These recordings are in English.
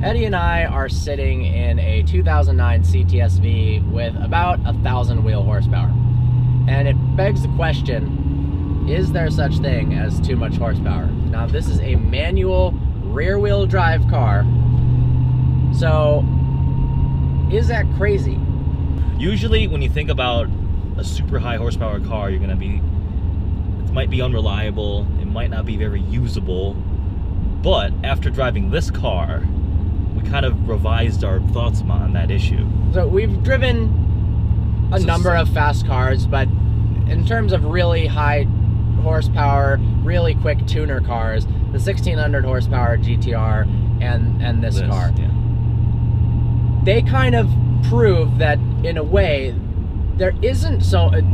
Eddie and I are sitting in a 2009 CTS-V with about 1,000 wheel horsepower. And it begs the question, is there such thing as too much horsepower? Now, this is a manual rear-wheel drive car. So, is that crazy? Usually, when you think about a super high horsepower car, you're gonna be, it might be unreliable, it might not be very usable. But after driving this car, we kind of revised our thoughts on that issue. So we've driven a number of fast cars, but in terms of really high horsepower, really quick tuner cars, the 1600 horsepower GTR and this car, yeah, they kind of prove that in a way there isn't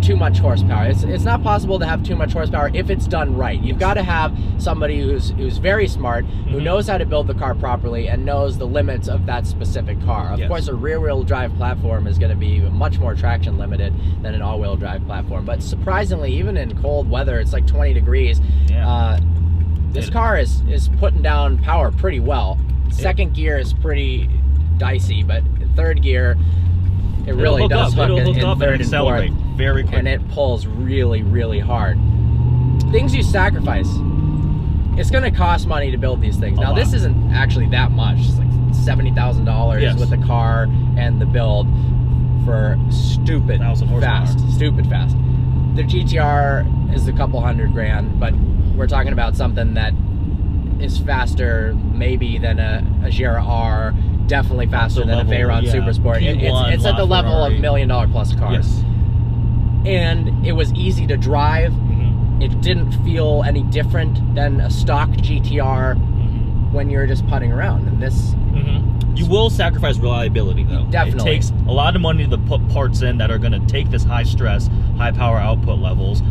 too much horsepower. It's not possible to have too much horsepower if it's done right. You've got to have somebody who's very smart, who knows how to build the car properly and knows the limits of that specific car. Of course, a rear-wheel drive platform is going to be much more traction limited than an all-wheel drive platform. But surprisingly, even in cold weather, it's like 20 degrees. This car is putting down power pretty well. Second gear is pretty dicey, but third gear, it really does hook in third and fourth, very quick. And it pulls really, really hard. Things you sacrifice. It's going to cost money to build these things. Now, this isn't actually that much. It's like $70,000 with the car and the build for stupid fast. Stupid fast. The GTR is a couple $100 grand, but we're talking about something that is faster maybe than a Gira R, definitely faster than a Veyron Super Sport. It's at the level of $1 million plus cars. And it was easy to drive. It didn't feel any different than a stock GTR when you're just putting around. And this... You will sacrifice reliability, though. Definitely. It takes a lot of money to put parts in that are going to take this high stress, high power output levels.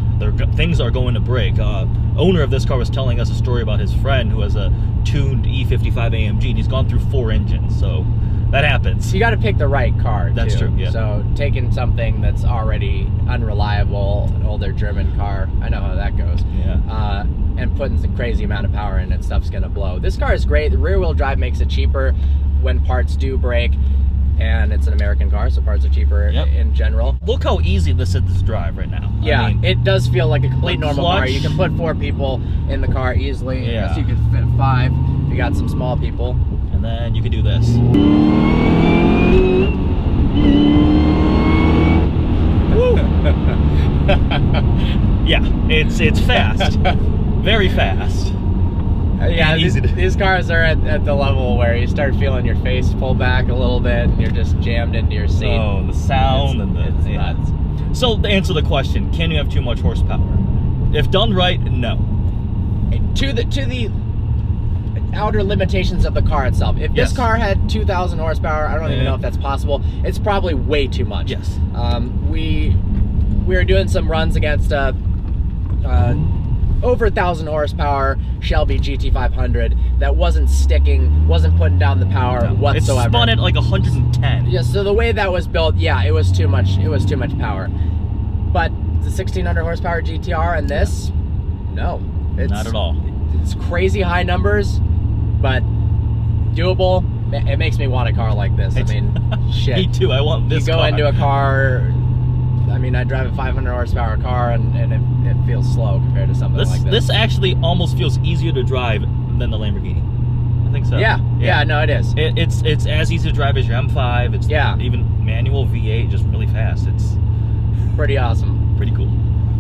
Things are going to break. Owner of this car was telling us a story about his friend who has a tuned E55 AMG, and he's gone through 4 engines, so that happens. You got to pick the right car, too. That's true, yeah. So taking something that's already unreliable, an older German car, I know how that goes, and putting some crazy amount of power in it, stuff's going to blow. This car is great. The rear-wheel drive makes it cheaper when parts do break, and it's an American car, so parts are cheaper in general. Look how easy this is to drive right now. Yeah, I mean, it does feel like a complete normal car. You can put 4 people in the car easily. I guess you could fit 5 if you got some small people. And then you can do this. Yeah, it's fast. Very fast. Yeah, these cars are at the level where you start feeling your face pull back a little bit and you're just jammed into your seat. Oh, the sound it's nuts. So to answer the question, can you have too much horsepower? If done right, no. To the outer limitations of the car itself. If this car had 2,000 horsepower, I don't even know if that's possible. It's probably way too much. Yes. We were doing some runs against over 1,000 horsepower Shelby GT500 that wasn't sticking, wasn't putting down the power whatsoever. It spun at like 110. Yeah, so the way that was built, it was too much. It was too much power. But the 1,600 horsepower GTR and this, no, it's not at all. It's crazy high numbers, but doable. It makes me want a car like this. I mean, shit. Me too. I want this. You go into a car. I mean, I drive a 500 horsepower car, and it feels slow compared to something like this. This actually almost feels easier to drive than the Lamborghini. I think so. Yeah, no, it is. It's as easy to drive as your M5. It's even manual V8, just really fast. It's pretty awesome. Pretty cool.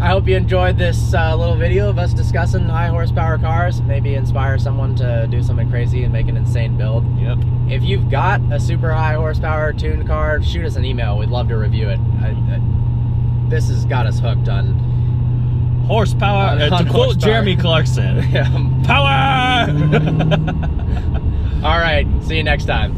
I hope you enjoyed this little video of us discussing high horsepower cars. Maybe inspire someone to do something crazy and make an insane build. Yep. If you've got a super high horsepower tuned car, shoot us an email. We'd love to review it. This has got us hooked on horsepower. To quote Jeremy Clarkson, power! All right, see you next time.